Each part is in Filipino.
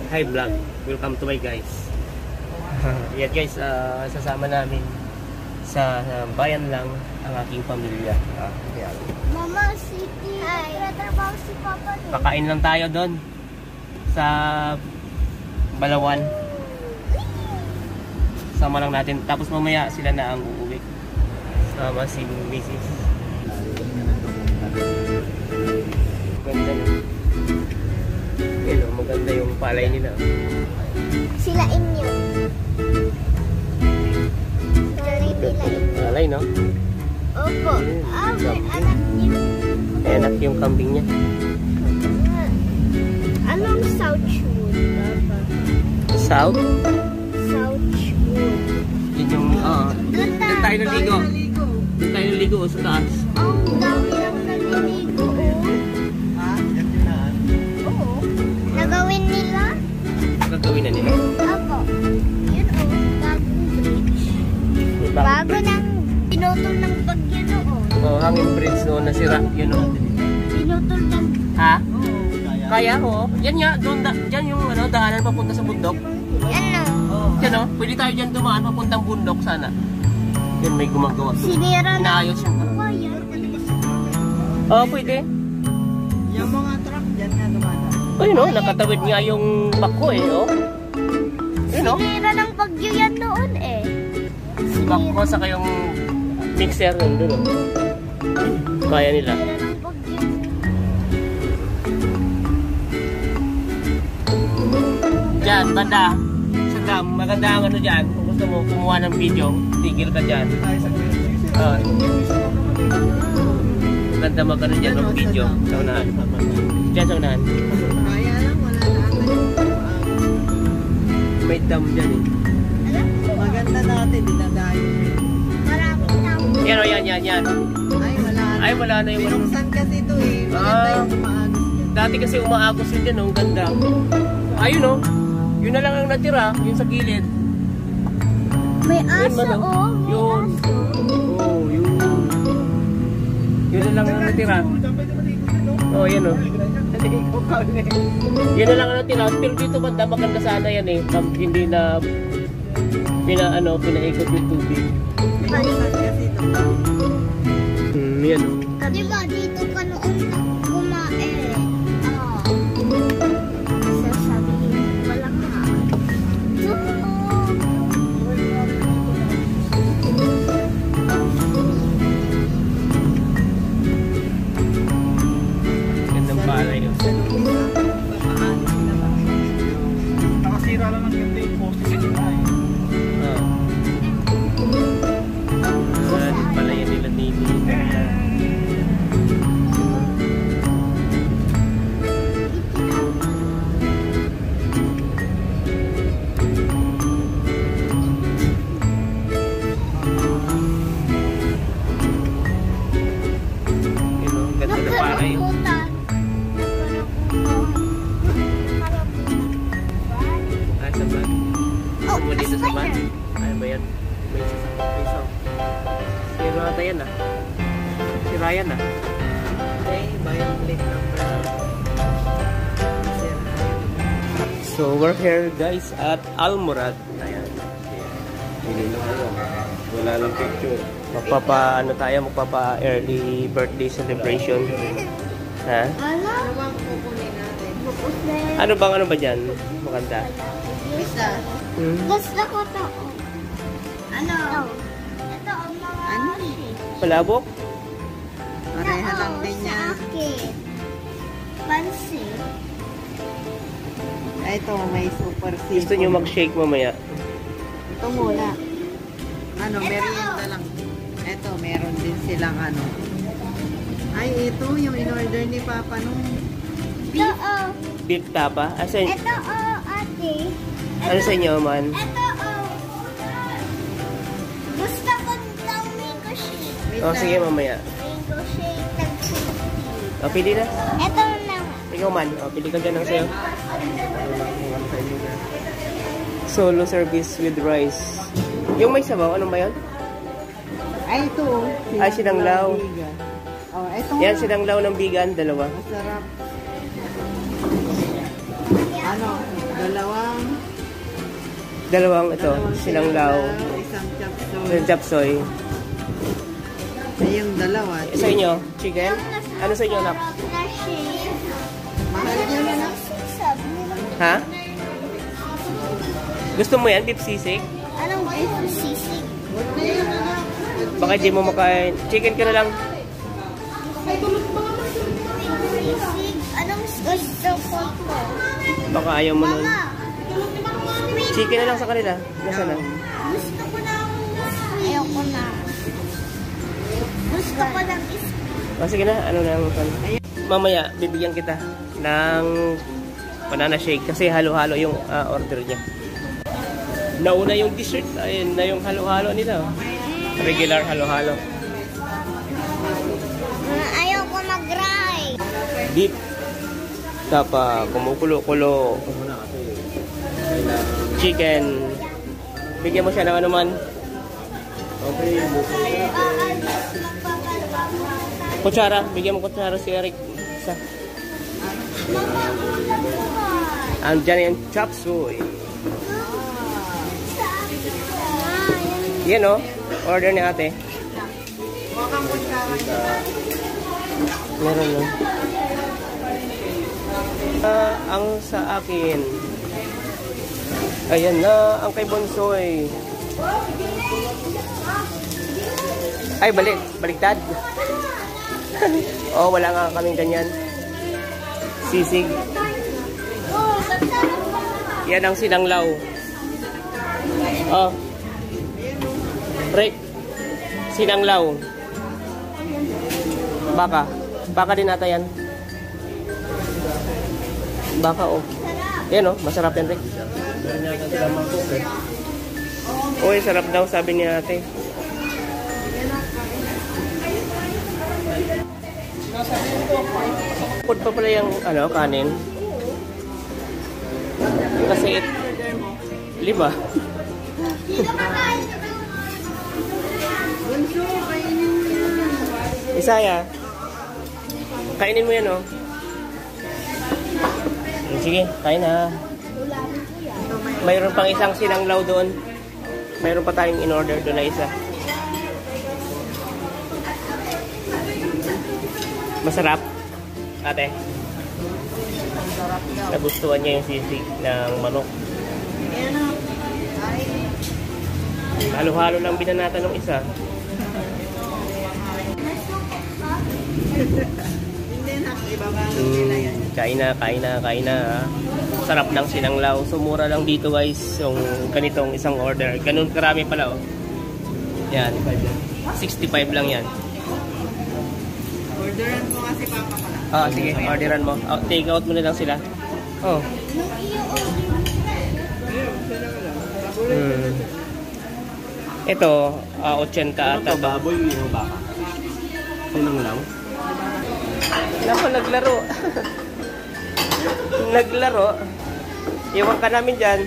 Hi vlog, welcome to my guys. Yan guys, sasama namin sa bayan lang ang aking pamilya. Yan. Mama, City. Tratrabaho si Papa doon. Kakain lang tayo doon sa Balawan. Sama lang natin, tapos mamaya sila na ang uuwi. Sama si Mrs. Maganda na. Yan o, maganda yung palay nila. Sila inyo. Palay nila inyo. Palay, no? Opo. May anak niyo. May anak yung kambing niya. Anong Southwood, Papa? South? Southwood. Yun yung, doon tayo naligo. Doon tayo naligo sa taas. Ang dami lang naliligo, Oo. Nagawin nila? Gagawin na nila. Opo. Yun bagong bridge. Bago nang pinutol ng bagyo noon. Hanging bridge noon nasira. Yun o. Pinutol ng... Ha? Kaya o. Yan nga, doon, dyan yung daanan papunta sa bundok. Ano? Yan o, pwede tayo dyan dumaan papuntang bundok sana. Yan may gumagawa doon. Sinira na. Inaayos yung... Pwede. Yung mga truck dyan na dumadaan. Ayun o, nakatawid nga yung bako Ayun o. Sinira ng bagyo yan noon Bako sa kayong mixer yun doon o. Kaya nila. Sinira ng bagyo. Diyan, banda. Sa dam, maganda ang dyan. Kung gusto mo kumuha ng video, tigil ka dyan. Maganda maganda dyan ng video. Sa unahan. Dyan sa unahan. Kaya lang, wala na May dam dyan Maganda natin, dinadayo. Maraming tao. Yan o, yan. Ay, wala na. Wala na yung... Binuksan kasi ito Maganda yung umaagos dyan. Dati kasi umaagos yun dyan, ang ganda. Ayun o. Yun na lang ang natira, yung sa gilid. May aso, Yun. Yun. Yun na lang ang natira. Yan o. Yun na lang ang natira. Pero dito banda, maganda sana yan hindi na pinaikot yung tubig. Binuksan kasi ito. Yan o. Diba dito ka noon kumain? Sasabihin ko lang ha. Gandang palay yun. Nakasira lang ng yung post kasi Palayan nila TV. Ganda na palay yun. Sa ban? Mo dito sa ban? Ay ba yan? May isa. Si Rata yan Si Ryan Okay, bayan plate number. So we're here guys at Almorad. Ayan. Wala lang picture. Magpapa early birthday celebration. Ha? Ano? Ano bang kukunin natin? Ano ba dyan? Maganda. Isa. Gusto ko to. Ano? Ito ang mga Palabok? Pareha lang din sa yan. akin. Pansin. Ito, may super seafood. Gusto nyo mag-shake mamaya? Ito muna. Merienda lang. Ito, meron din silang Ay, ito yung in-order ni Papa nung Ito Beef tapa? Asan? Ito ate. Ano sa inyo man? Ito gusto ko ng mango shake. Sige mamaya. Mango shake tag-50. Pili na. Ito na. Ikaw man. Pili ka dyan ng sayo. Solo service with rice. Yung may sabaw, ano ba yun? Ay, ito. Ay, sinanglaw. Bigan. Oh, ito. Yan, sinanglaw ng bigan, dalawa. Masarap. Dalawang ito, sinanglaw. Isang chapsoy. Isang chapsoy. Yung dalawa. Sa inyo, chicken? Ano sa inyo, nak? Na shake. Mahal nyo na lang. Ha? Gusto mo yan, beef sisig? Anong beef sisig? Baka di mo makain. Chicken ka na lang. Sisig? Anong gusto ko po? Baka ayaw mo nun. Mama! Chicken na lang sa kanila. Nasaan na? Gusto ko ng ayoko na. Gusto ko ng Sige na, ano na ang mamaya, bibigyan kita ng banana shake kasi halo-halo yung order niya. Nauna yung dessert, ayun na yung halo-halo nila. Regular halo-halo. Ayoko mag-rice. Beef. Tapa, kumukulo-kulo. Chicken. Bigyan mo siya ng ano man. Okay. Kutsara. Bigyan mo kutsara si Eric. Isa. Andyan yung chop suey. Yan o. Order ni ate. Meron lang. Ang sa akin. Ayan na, ang kay Bonsoy. Ay, baliktad. Oh, wala nga kaming ganyan. Sisig. Yan ang sinanglaw. Oh. Rick. Sinanglaw. Baka din ata yan. Baka, oh. Yan, oh. Masarap yan, Rick. Uy, sarap daw, sabi ni ate. Pud pa pala yung kanin. Kasi 5. Isaya. Kainin mo yan, oh. Sige, kain na. Mayroon pang isang sinanglaw doon. Mayroon pa tayong in-order doon na isa. Masarap, ate. Nagustuhan niya yung sisig ng manok. Halo-halo lang binanata ng isa. Kain na. Sarap ng sinanglaw. So, mura lang dito guys. Yung ganitong isang order. Ganun karami pala, oh. Yan. 65 lang yan. Orderan ko kasi papa pala. Sige. Orderan mo. Take out mo na lang sila. Oh. Ito, 80 ata. Ito, baboy o baka? Sinanglaw? Naku, naglaro. Naglaro. Iwan ka namin dyan.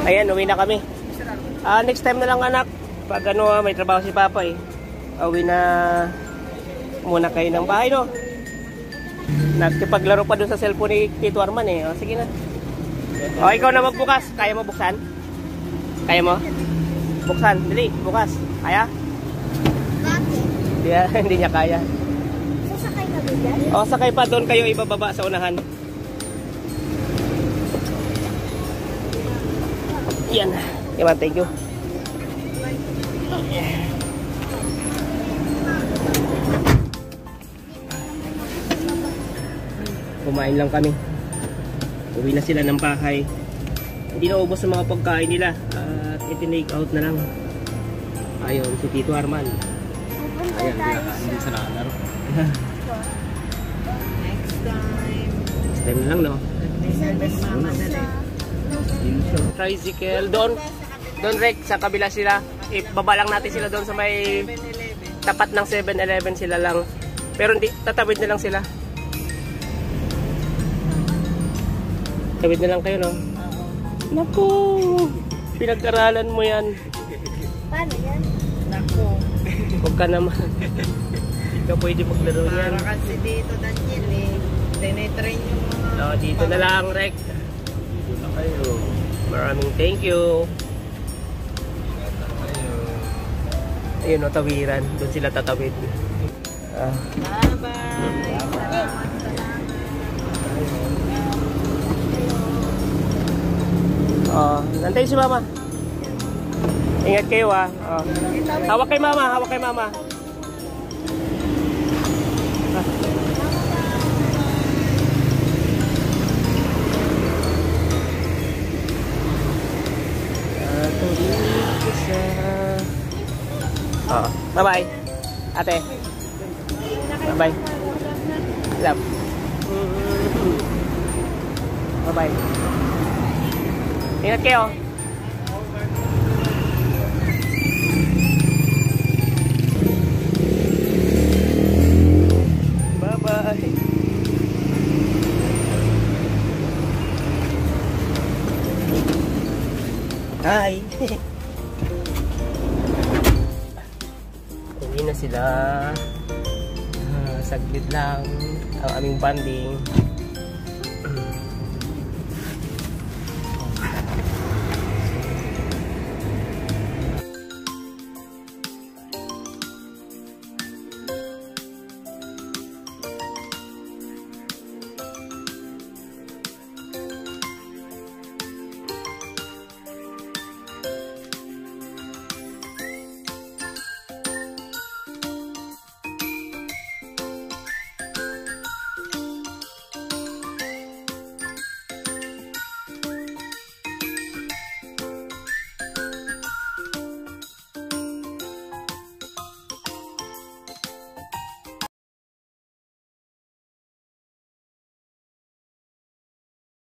Ayan, uwi na kami. Next time na lang anak. Pag may trabaho si Papa eh. Uwi na muna kayo ng bahay, no? Nagkipaglaro pa dun sa cellphone ni Tito Arman eh. Sige na. Ikaw na magbukas. Kaya mo buksan? Kaya mo? Buksan. Dali, bukas. Kaya? Bakit? Hindi niya kaya. Sasakay ka ba dyan? Sakay pa doon kayo ibababa sa unahan. Yan. Iwan, thank you. Kumain lang kami. Uwi na sila ng bahay. Hindi na ubos ang mga pagkain nila. At itinake out na lang. Ayun, si Tito Arman. Ayan, hindi sa nakalaro. Next time. Next time na lang, no? Tricycle. Doon, Rek, sa kabila sila. Ibaba lang natin sila doon sa may tapat ng 7-Eleven sila lang. Pero hindi, tatawid na lang sila. Tawid na lang kayo, no? Naku! Pinag-aralan mo yan. Paano yan? Nako. Huwag ka naman. Ikaw pwede maglaro yan. Para kasi dito, Daniel eh. Tinetrain yung mga... Dito na lang, Rex. Dito na kayo. Maraming thank you. Ayun, tawiran. Doon sila tatawid. Bye-bye. Nantayin si Mama. Ingat kayo Hawak kay Mama, hawak kay Mama. Bye-bye. Ate. Bye-bye. Love. Bye-bye. Ingat kayo. Bye-bye. Hi. Uwi na sila. Saglit lang ang aming bonding.